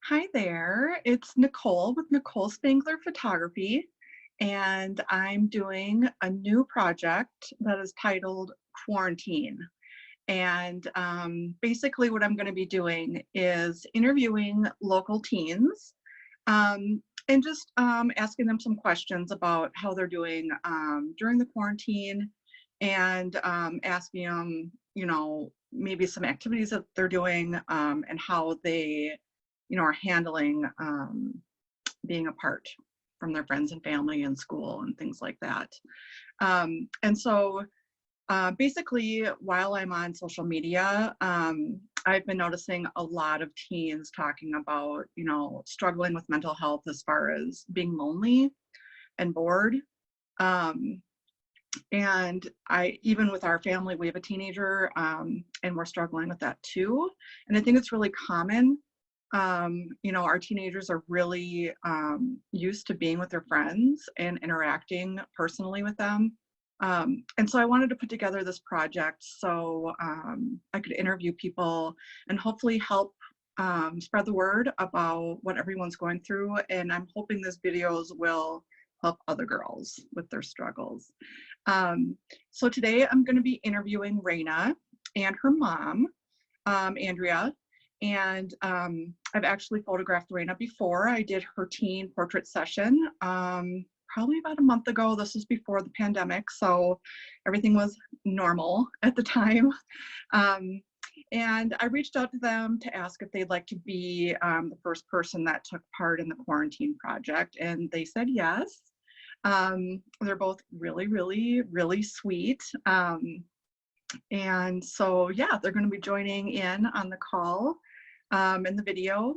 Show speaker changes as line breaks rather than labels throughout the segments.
Hi there, it's Nicole with Nicole Spangler Photography, and I'm doing a new project that is titled QuaranTeen. And basically what I'm going to be doing is interviewing local teens and just asking them some questions about how they're doing during the quarantine and asking them, maybe some activities that they're doing and how they are handling being apart from their friends and family and school and things like that. And so basically, while I'm on social media, I've been noticing a lot of teens talking about, struggling with mental health as far as being lonely and bored. And even with our family, we have a teenager and we're struggling with that too. And I think it's really common. Our teenagers are really used to being with their friends and interacting personally with them. And so I wanted to put together this project so I could interview people and hopefully help spread the word about what everyone's going through. And I'm hoping these videos will help other girls with their struggles. So today I'm going to be interviewing Raina and her mom, Andrea. And I've actually photographed Raina before. I did her teen portrait session probably about a month ago. This was before the pandemic, so everything was normal at the time. And I reached out to them to ask if they'd like to be the first person that took part in the quarantine project, and they said yes. They're both really, really, really sweet. And so, yeah, they're going to be joining in on the call in the video,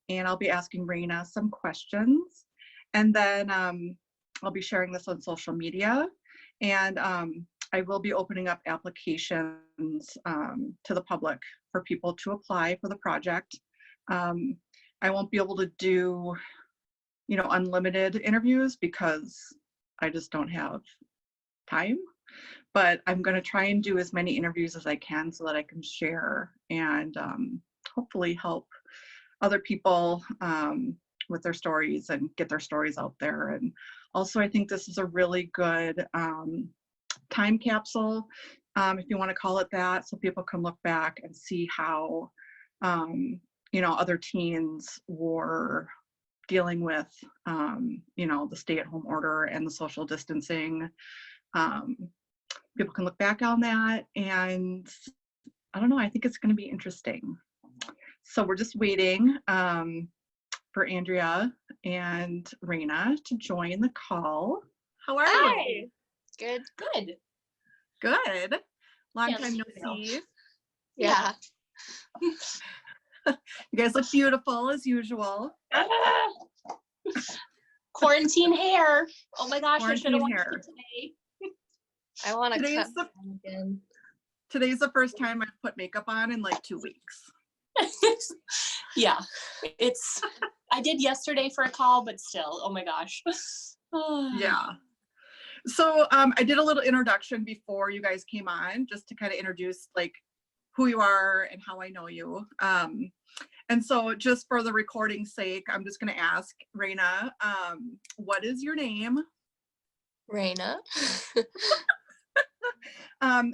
and I'll be asking Raina some questions. And then I'll be sharing this on social media, and I will be opening up applications to the public for people to apply for the project. I won't be able to do, unlimited interviews because I just don't have time, but I'm going to try and do as many interviews as I can so that I can share and hopefully help other people with their stories and get their stories out there. And also, I think this is a really good time capsule, if you want to call it that, so people can look back and see how, other teens were dealing with, the stay-at-home order and the social distancing. People can look back on that, and I don't know, I think it's going to be interesting. So we're just waiting for Andrea and Raina to join the call. How are you?
Good.
Good. Long
Yes,
time no see.
Yeah.
You guys look beautiful as usual.
Quarantine hair. Oh my gosh, I should have
Quarantine
watched
hair.
it today. I want to cut again.
Today's the first time I've put makeup on in like 2 weeks.
Yeah, I did yesterday for a call, but still, oh my gosh.
Yeah. So I did a little introduction before you guys came on, just to kind of introduce like who you are and how I know you. And so just for the recording's sake, I'm just going to ask Raina, what is your name?
Raina.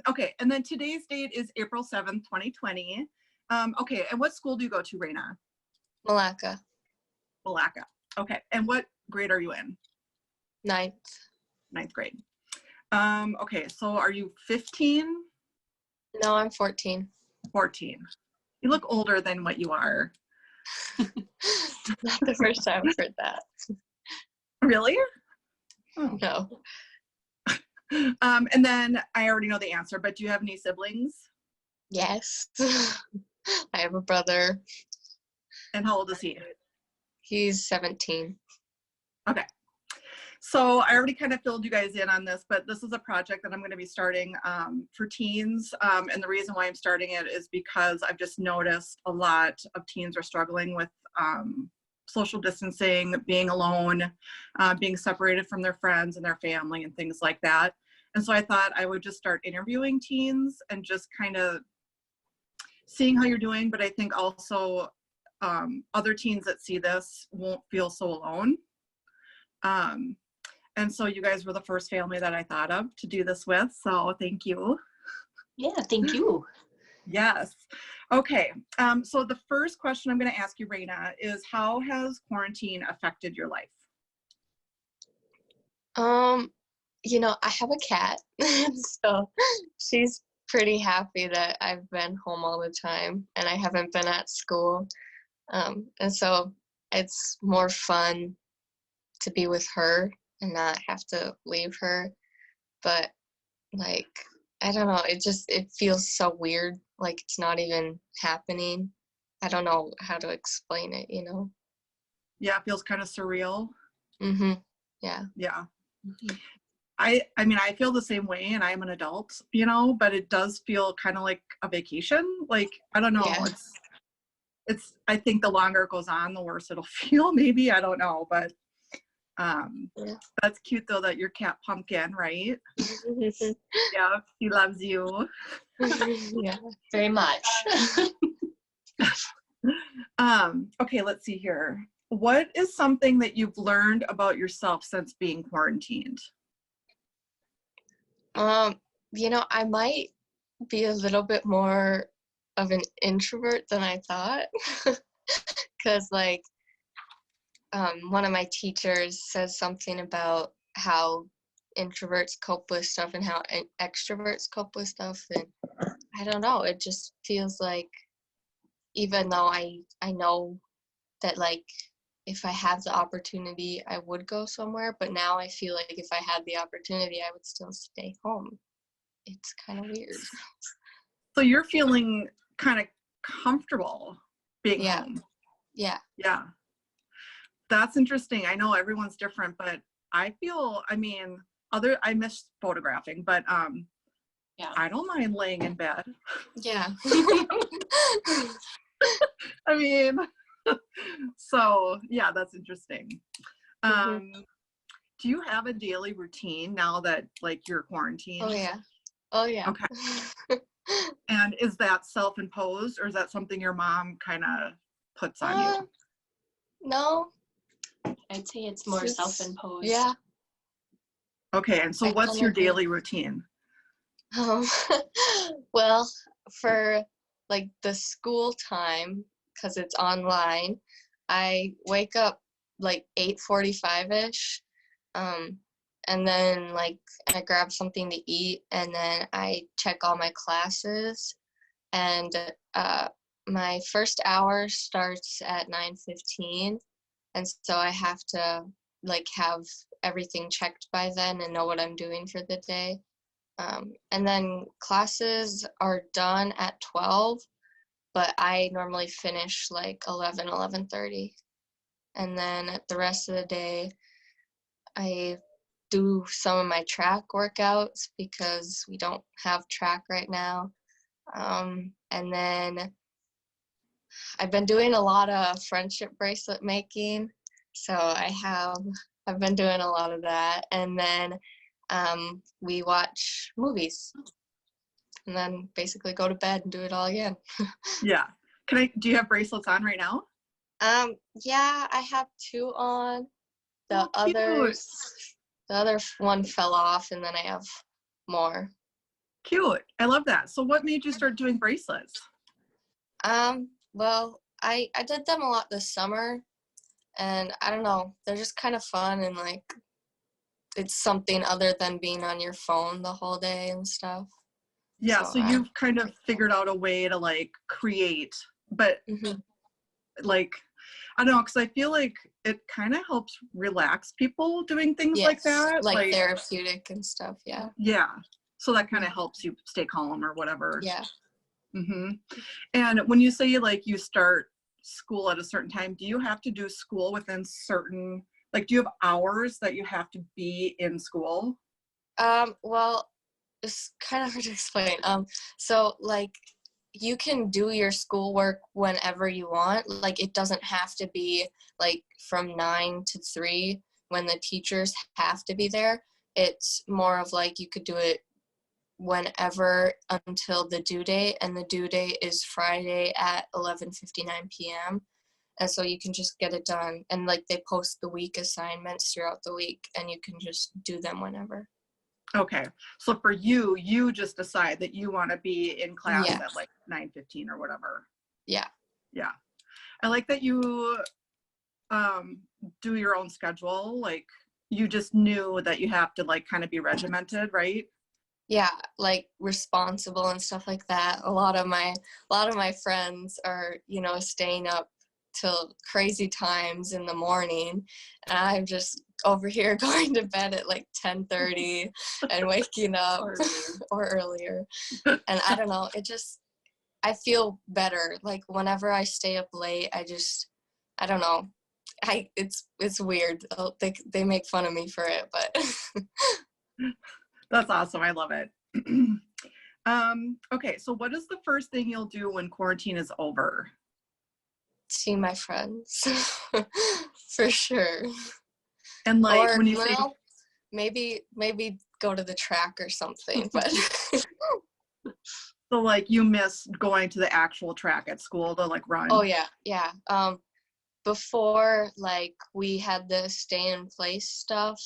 Okay, and then today's date is April 7th, 2020. Okay, and what school do you go to, Raina?
Malacca.
Malacca. Okay, and what grade are you in?
Ninth
grade. Okay, so are you 15?
No, I'm 14.
14. You look older than what you are.
Not the first time I've heard that.
Really? Oh.
No.
And then I already know the answer, but do you have any siblings?
Yes. I have a brother.
And how old is he?
He's 17.
Okay. So I already kind of filled you guys in on this, but this is a project that I'm going to be starting for teens. And the reason why I'm starting it is because I've just noticed a lot of teens are struggling with social distancing, being alone, being separated from their friends and their family and things like that. And so I thought I would just start interviewing teens and just kind of seeing how you're doing. But I think also other teens that see this won't feel so alone. And so you guys were the first family that I thought of to do this with. So thank you.
Yeah, thank you.
Yes. Okay. So the first question I'm going to ask you, Raina, is how has quarantine affected your life?
You know, I have a cat, so she's pretty happy that I've been home all the time and I haven't been at school. And so it's more fun to be with her and not have to leave her. But like, I don't know, it feels so weird, like it's not even happening. I don't know how to explain it, you know?
Yeah, it feels kind of surreal.
Mm-hmm. Yeah.
Yeah.
Mm-hmm.
I mean, I feel the same way and I'm an adult, you know, but it does feel kind of like a vacation. Like, I don't know.
Yeah.
It's, I think the longer it goes on, the worse it'll feel. Maybe, I don't know, but
Yeah.
that's cute though that your cat Pumpkin, right? Yeah, he loves you.
Yeah.
Very much.
Okay, let's see here. What is something that you've learned about yourself since being quarantined?
You know, I might be a little bit more of an introvert than I thought. Because, like, one of my teachers says something about how introverts cope with stuff and how extroverts cope with stuff. And I don't know, it just feels like, even though I know that, like, if I have the opportunity, I would go somewhere, but now I feel like if I had the opportunity, I would still stay home. It's kind of weird.
So you're feeling kind of comfortable being
Yeah.
home.
Yeah.
Yeah. That's interesting. I know everyone's different, but I feel, I mean, I miss photographing, but
Yeah.
I don't mind laying in bed.
Yeah.
I mean, so yeah, that's interesting. Do you have a daily routine now that like you're quarantined?
Oh yeah. Oh yeah.
Okay. And is that self-imposed or is that something your mom kind of puts on you?
No.
I'd say it's more self-imposed.
Yeah.
Okay, and so what's your daily routine?
Well, for like the school time, because it's online, I wake up like 8:45ish, and then like I grab something to eat, and then I check all my classes, and my first hour starts at 9:15, and so I have to like have everything checked by then and know what I'm doing for the day. And then classes are done at 12, but I normally finish like 11:30. And then the rest of the day, I do some of my track workouts because we don't have track right now. And then I've been doing a lot of friendship bracelet making. So I've been doing a lot of that. And then we watch movies and then basically go to bed and do it all again.
Yeah. Do you have bracelets on right now?
Yeah, I have 2 on. The
cute.
other one fell off, and then I have more.
Cute. I love that. So what made you start doing bracelets?
Well, I did them a lot this summer, and I don't know, they're just kind of fun, and like it's something other than being on your phone the whole day and stuff.
Yeah, so you've kind of figured out a way to like create, but like, I don't know, because I feel like it kind of helps relax people doing things like that.
Like therapeutic and stuff, yeah.
Yeah, so that kind of helps you stay calm or whatever.
Yeah.
And when you say like you start school at a certain time, do you have to do school within certain, like do you have hours that you have to be in school?
Well, it's kind of hard to explain. So like you can do your schoolwork whenever you want. Like it doesn't have to be like from 9 to 3 when the teachers have to be there. It's more of like you could do it whenever until the due date, and the due date is Friday at 11:59 p.m. And so you can just get it done. And like they post the week assignments throughout the week and you can just do them whenever.
Okay. So for you, you just decide that you want to be in class
Yeah.
at like 9:15 or whatever.
Yeah.
Yeah. I like that you do your own schedule. Like you just knew that you have to like kind of be regimented, right?
Yeah, like responsible and stuff like that. A lot of my friends are, you know, staying up till crazy times in the morning, and I'm just over here going to bed at like 10:30 and waking up or earlier. And I don't know, I feel better. Like whenever I stay up late, I don't know. It's weird. They make fun of me for it, but
That's awesome. I love it. Okay, so what is the first thing you'll do when quarantine is over?
see my friends for sure.
And like
Or
when you say
well, maybe go to the track or something. But
so like you miss going to the actual track at school to like run.
oh yeah. Before like we had the stay in place stuff,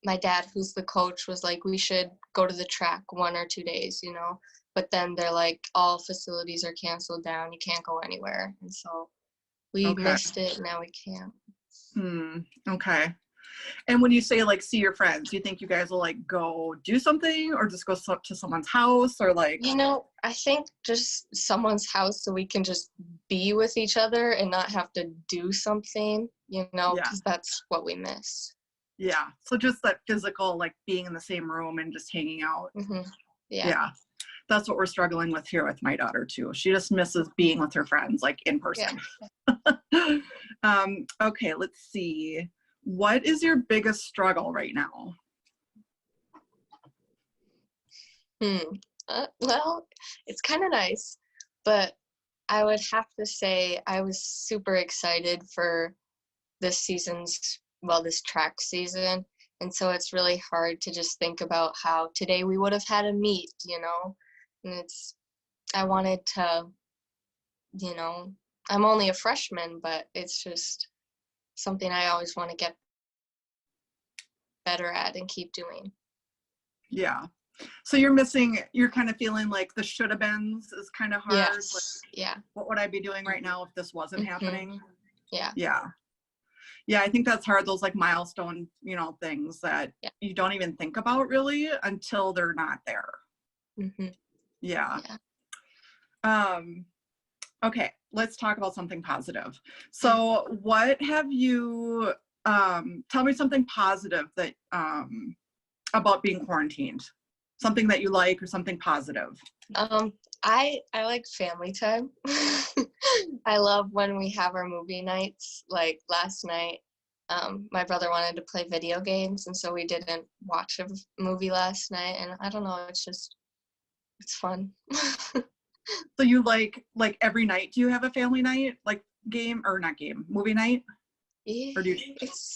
my dad, who's the coach, was like, we should go to the track 1 or 2 days, you know. But then they're like, all facilities are canceled down. You can't go anywhere. And so we missed it. Now we can't.
Okay. And when you say like see your friends, do you think you guys will like go do something or just go to someone's house or like?
You know, I think just someone's house so we can just be with each other and not have to do something, you know, because that's what we miss.
Yeah. So just that physical, like being in the same room and just hanging out. Yeah. That's what we're struggling with here with my daughter too. She just misses being with her friends, like in person. Yeah. Okay, let's see. What is your biggest struggle right now?
Well, it's kind of nice, but I would have to say I was super excited for this track season. And so it's really hard to just think about how today we would have had a meet, you know, and I wanted to, you know, I'm only a freshman, but it's just something I always want to get better at and keep doing.
Yeah. So you're kind of feeling like the should have beens is kind of hard.
Yes.
Like,
yeah.
What would I be doing right now if this wasn't happening?
Yeah.
Yeah. Yeah, I think that's hard. Those like milestone, you know, things that you don't even think about really until they're not there. Yeah. Okay, let's talk about something positive. So what have you, tell me something positive that, about being quarantined, something that you like or something positive.
I like family time. I love when we have our movie nights. Like last night, my brother wanted to play video games, and so we didn't watch a movie last night. And I don't know, it's fun.
So you like every night? Do you have a family night, like movie night?
Yeah,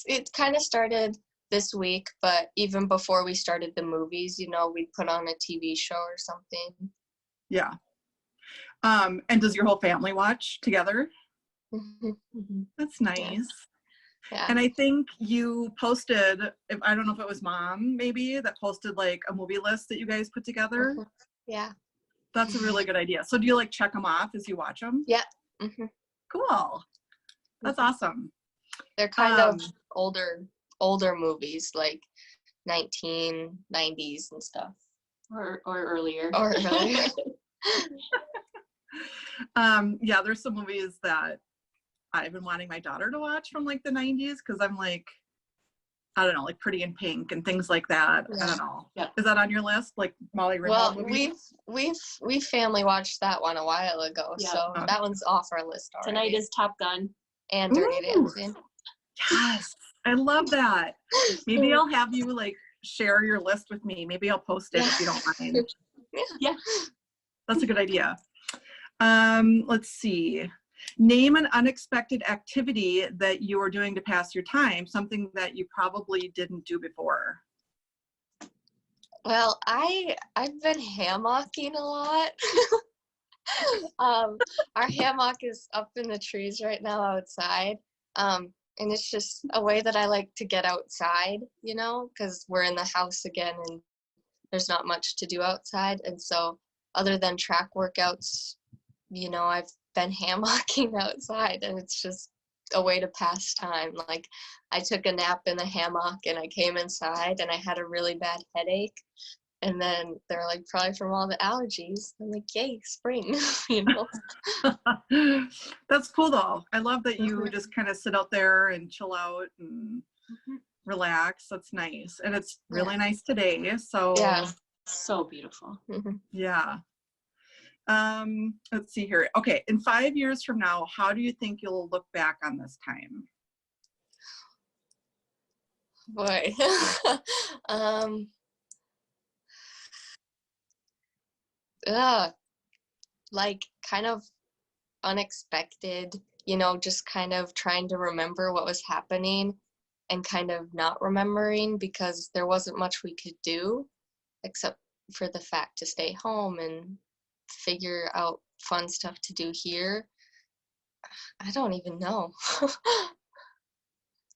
it kind of started this week, but even before we started the movies, you know, we'd put on a TV show or something.
Yeah. And does your whole family watch together? That's nice.
Yeah.
And I think you posted, I don't know if it was mom maybe that posted like a movie list that you guys put together.
Yeah.
That's a really good idea. So do you like check them off as you watch them?
Yeah.
Cool. That's awesome.
They're kind of older movies, like 1990s and stuff.
Or earlier.
Or earlier.
Yeah, there's some movies that I've been wanting my daughter to watch from like the 90s because I'm like, I don't know, like Pretty in Pink and things like that. I don't know. Yeah. Is that on your list? Like Molly Ringwald movies?
we family watched that one a while ago, so that one's off our list already.
Tonight is Top Gun.
And Dirty Dancing.
Yes, I love that. Maybe I'll have you like share your list with me. Maybe I'll post it if you don't mind.
Yeah.
That's a good idea. Let's see. Name an unexpected activity that you are doing to pass your time, something that you probably didn't do before.
Well, I've been hammocking a lot. Our hammock is up in the trees right now outside. And it's just a way that I like to get outside, you know, because we're in the house again and there's not much to do outside. And so other than track workouts, you know, I've been hammocking outside, and it's just a way to pass time. Like, I took a nap in the hammock and I came inside and I had a really bad headache. And then they're like, probably from all the allergies. I'm like, yay, spring, you know?
That's cool though. I love that you
Mhm.
just kind of sit out there and chill out and
Mhm.
relax. That's nice. And it's really
Yeah.
nice today. So
Yeah.
So beautiful.
Mhm.
yeah. Let's see here. Okay, in 5 years from now, how do you think you'll look back on this time?
Boy. um, like kind of unexpected, you know, just kind of trying to remember what was happening and kind of not remembering because there wasn't much we could do except for the fact to stay home and figure out fun stuff to do here. I don't even know.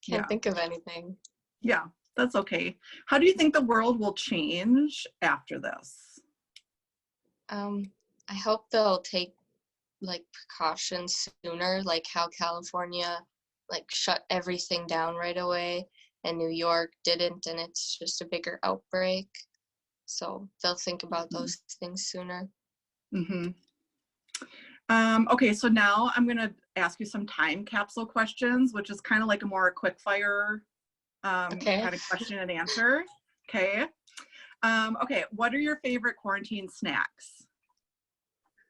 Yeah.
Can't think of anything.
Yeah, that's okay. How do you think the world will change after this?
I hope they'll take like precautions sooner, like how California like shut everything down right away and New York didn't, and it's just a bigger outbreak. So they'll think about those things sooner.
Mm-hmm. Okay, so now I'm going to ask you some time capsule questions, which is kind of like a more quick fire
Okay.
kind of question and answer. Okay. Okay, what are your favorite quarantine snacks?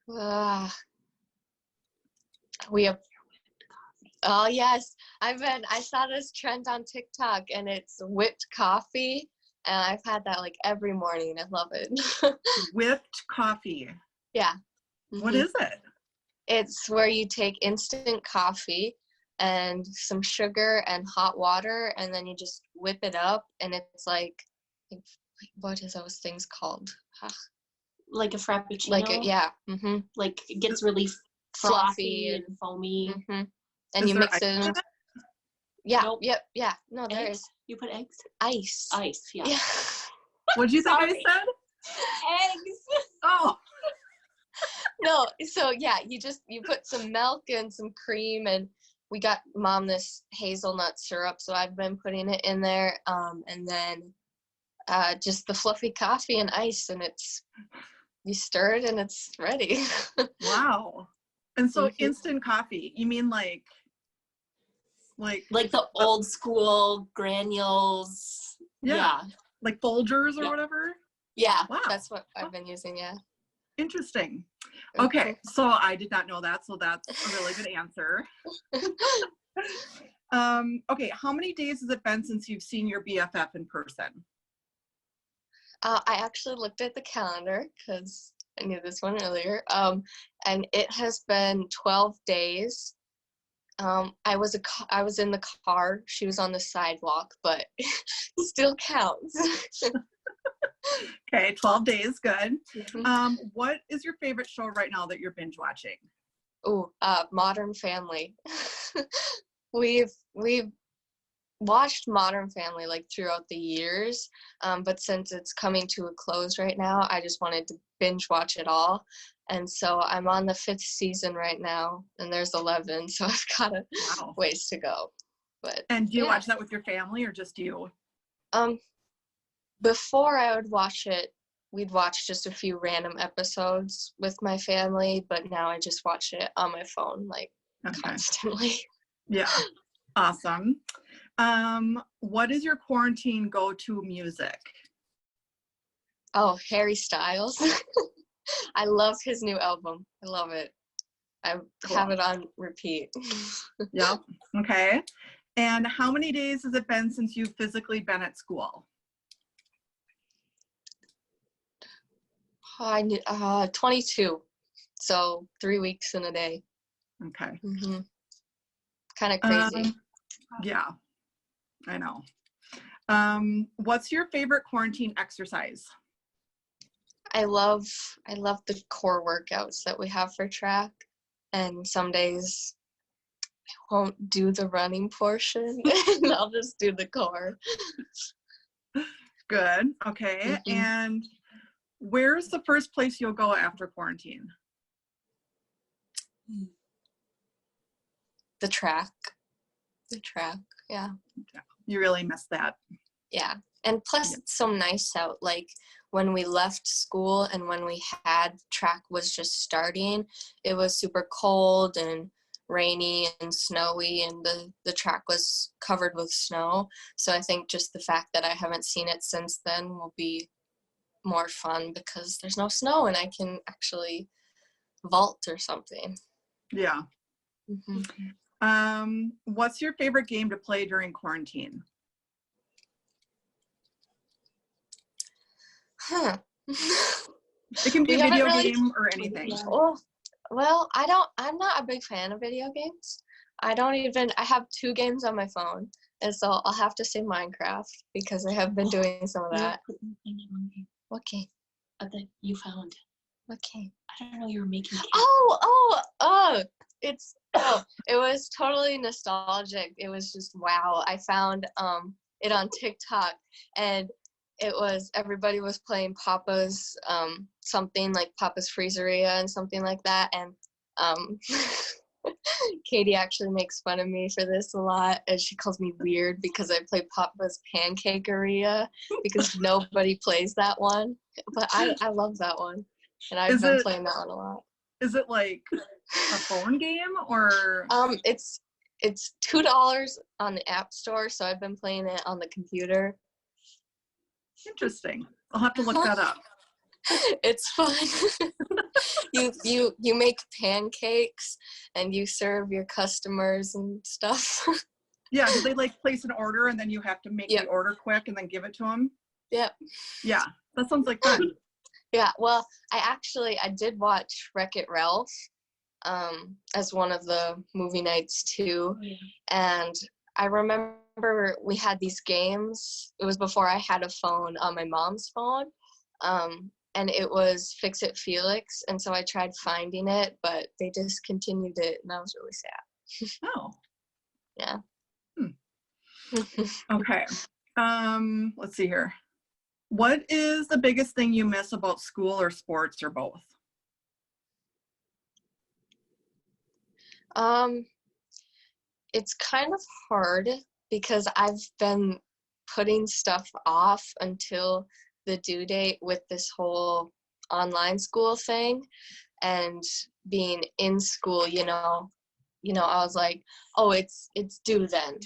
Ah, we have. Oh yes, I saw this trend on TikTok, and it's whipped coffee, and I've had that like every morning. I love it.
Whipped coffee.
Yeah.
What
Mhm.
is it?
It's where you take instant coffee and some sugar and hot water, and then you just whip it up, and it's what is those things called? Ah,
Like a frappuccino.
Like it, yeah. Mm-hmm.
Like it gets really
Fluffy
frothy and foamy.
Mm-hmm. And
Is
you
there
mix
ice
it
in
in.
it?
Yeah.
Nope.
Yep. Yeah. No, there
Eggs?
is
You put eggs?
ice.
Ice, yeah.
Yeah.
What did you think I
Sorry.
said?
Eggs.
Oh,
No. So yeah, you put some milk and some cream, and we got mom this hazelnut syrup, so I've been putting it in there. And then just the fluffy coffee and ice, and you stir it and it's ready.
wow. And so
Mhm.
instant coffee, you mean like
Like the old school granules.
yeah, like Folgers or
Yeah.
whatever?
Yeah,
Wow.
that's what I've been using. Yeah.
Interesting.
Mhm.
Okay, so I did not know that, so that's a really good answer. Okay, how many days has it been since you've seen your BFF in person?
I actually looked at the calendar because I knew this one earlier. And it has been 12 days. I was in the car. She was on the sidewalk, but still counts.
Okay, 12 days, good.
Mhm.
What is your favorite show right now that you're binge watching?
Ooh, Modern Family. We've watched Modern Family like throughout the years, but since it's coming to a close right now, I just wanted to binge watch it all. And so I'm on the 5th season right now, and there's 11, so I've got a
Wow.
ways to go. But
And do you
yeah.
watch that with your family or just you?
Before I would watch it, we'd watch just a few random episodes with my family, but now I just watch it on my phone like
Okay.
constantly.
Yeah. Awesome. What is your quarantine go-to music?
Oh, Harry Styles. I love his new album. I love it. I
Cool.
have it on repeat.
Yep. Okay. And how many days has it been since you've physically been at school?
22. So 3 weeks in a day.
Okay.
Mm-hmm. Kind of crazy.
Yeah, I know. What's your favorite quarantine exercise?
I love the core workouts that we have for track, and some days I won't do the running portion and I'll just do the core.
Good. Okay.
Mhm.
And where's the first place you'll go after quarantine?
The track. Yeah.
You really miss that.
Yeah. And plus
Yeah.
it's so nice out. Like when we left school and when we had track was just starting, it was super cold and rainy and snowy, and the track was covered with snow. So I think just the fact that I haven't seen it since then will be more fun because there's no snow and I can actually vault or something.
Yeah.
Mm-hmm.
What's your favorite game to play during quarantine?
Huh.
It can be
We
a
haven't
video
really
game or anything.
Oh, well, I'm not a big fan of video games. I have 2 games on my phone, and so I'll have to say Minecraft because I have been doing some of that. What game?
That you found.
What game?
I don't know, you were making cake.
It was totally nostalgic. It was just wow. I found it on TikTok, and it was everybody was playing Papa's something like Papa's Freezeria and something like that, and Katie actually makes fun of me for this a lot, and she calls me weird because I play Papa's Pancakeria because nobody plays that one, but I love that one, and I've been playing that one a lot.
Is it like a phone game or?
It's $2 on the App Store, so I've been playing it on the computer.
Interesting. I'll have to look that up.
It's fun. you make pancakes and you serve your customers and stuff.
Yeah, do they like place an order and then you have to make the order quick and then give it to them?
Yep.
Yeah, that sounds like fun.
Yeah, well, I did watch Wreck-It Ralph as one of the movie nights too. Yeah. And I remember we had these games. It was before I had a phone on my mom's phone. And it was Fix It Felix. And so I tried finding it, but they discontinued it and I was really sad.
Oh.
Yeah.
Okay. Let's see here. What is the biggest thing you miss about school or sports or both?
It's kind of hard because I've been putting stuff off until the due date with this whole online school thing, and being in school, I was like, oh, it's due then,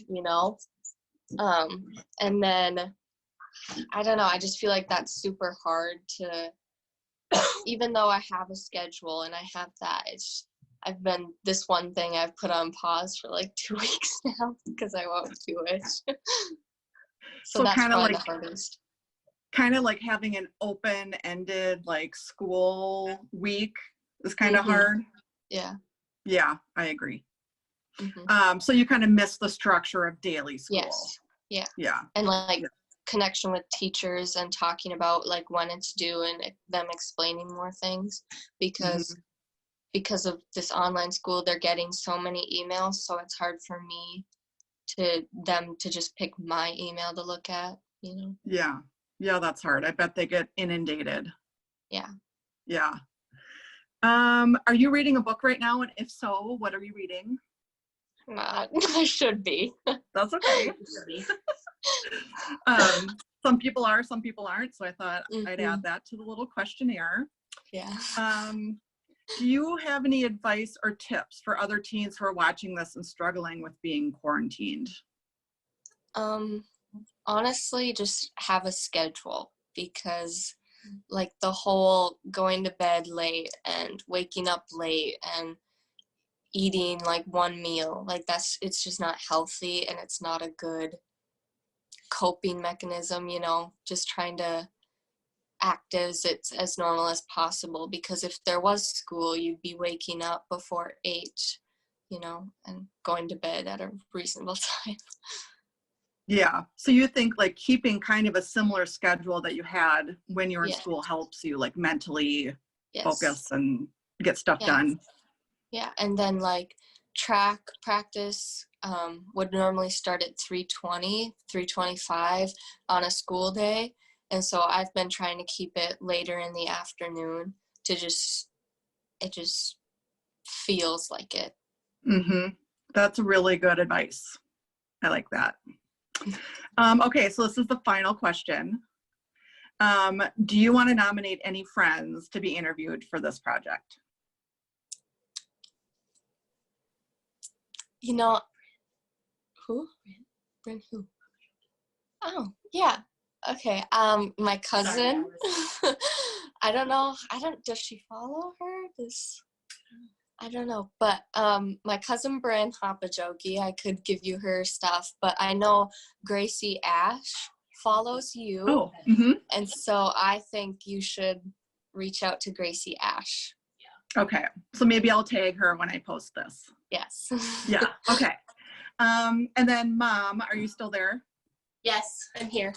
and then I don't know, I just feel like that's super hard to, even though I have a schedule and I have that, this one thing I've put on pause for like 2 weeks now because I won't do it. So that's probably the hardest.
Kind of like having an open-ended like school week is kind of hard.
Yeah.
Yeah, I agree. So you kind of miss the structure of daily school.
Yes. Yeah.
Yeah.
And like connection with teachers and talking about like when it's due and them explaining more things because of this online school, they're getting so many emails, so it's hard for me to just pick my email to look at,
Yeah, that's hard. I bet they get inundated.
Yeah.
Are you reading a book right now, and if so, what are you reading?
Not. I should be.
That's okay. Some people are, some people aren't, so I thought I'd add that to the little questionnaire.
Yeah.
Do you have any advice or tips for other teens who are watching this and struggling with being quarantined?
Honestly, just have a schedule, because like the whole going to bed late and waking up late and eating like one meal, like it's just not healthy, and it's not a good coping mechanism, just trying to act as it's as normal as possible, because if there was school, you'd be waking up before 8, and going to bed at a reasonable time.
Yeah. So you think like keeping kind of a similar schedule that you had when you were in
Yeah.
school helps you like mentally
Yes.
focus and get stuff
Yeah.
done.
Yeah, and then like track practice would normally start at 3:20, 3:25 on a school day. And so I've been trying to keep it later in the afternoon to it just feels like it.
Mm-hmm. That's really good advice. I like that. Okay, so this is the final question. Do you want to nominate any friends to be interviewed for this project?
You know, who? Bryn who? Oh, yeah. Okay. My cousin. I don't know. Does she follow her? I don't know. But my cousin Bryn Hopajoki, I could give you her stuff, but I know Gracie Ash follows you.
Oh, mm-hmm.
And so I think you should reach out to Gracie Ash.
Okay. So maybe I'll tag her when I post this.
Yes.
Yeah. Okay. And then Mom, are you still there?
Yes, I'm here.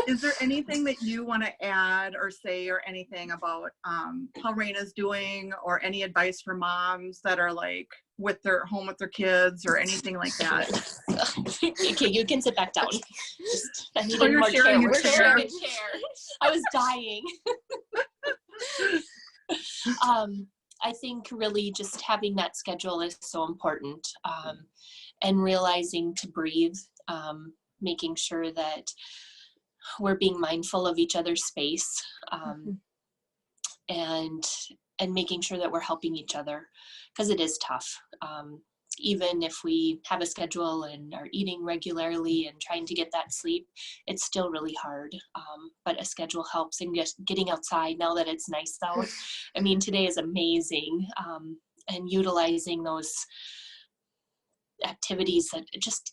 Is there anything that you want to add or say or anything about how Raina's doing or any advice for moms that are like with their home with their kids or anything like that?
Okay, you can sit back down. I needed
Oh, you're
more
sharing
chair.
your
We're
chair.
sharing a chair. I was dying. I think really just having that schedule is so important, and realizing to breathe, making sure that we're being mindful of each other's space, and making sure that we're helping each other, because it is tough. Even if we have a schedule and are eating regularly and trying to get that sleep, it's still really hard. But a schedule helps, and just getting outside now that it's nice out. I mean, today is amazing, and utilizing those activities that just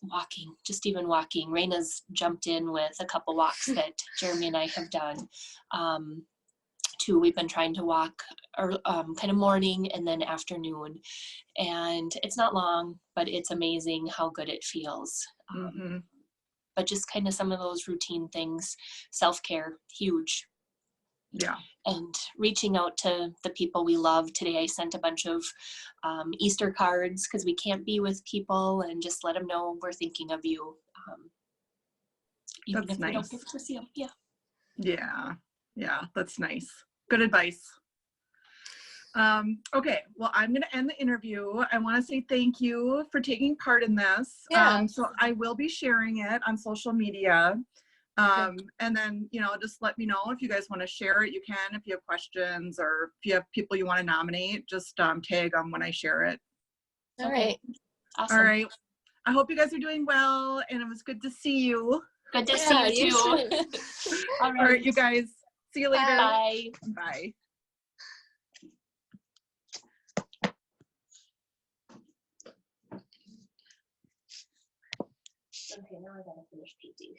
even walking. Raina's jumped in with a couple walks that Jeremy and I have done. Too, we've been trying to walk kind of morning and then afternoon, and it's not long, but it's amazing how good it feels. But just kind of some of those routine things, self-care, huge.
Yeah.
And reaching out to the people we love. Today I sent a bunch of Easter cards because we can't be with people, and just let them know we're thinking of you. Even
That's
if
nice.
we don't get to see them. Yeah.
Yeah. Yeah, that's nice. Good advice. Okay, well, I'm going to end the interview. I want to say thank you for taking part in this.
Yeah.
So I will be sharing it on social media. And then, just let me know if you guys want to share it. You can, if you have questions or if you have people you want to nominate, just tag them when I share it.
All right.
Awesome.
All right. I hope you guys are doing well, and it was good to see you.
Good to see you too.
All right, you guys. See you later.
Bye.
Bye.
Okay, now I gotta finish painting.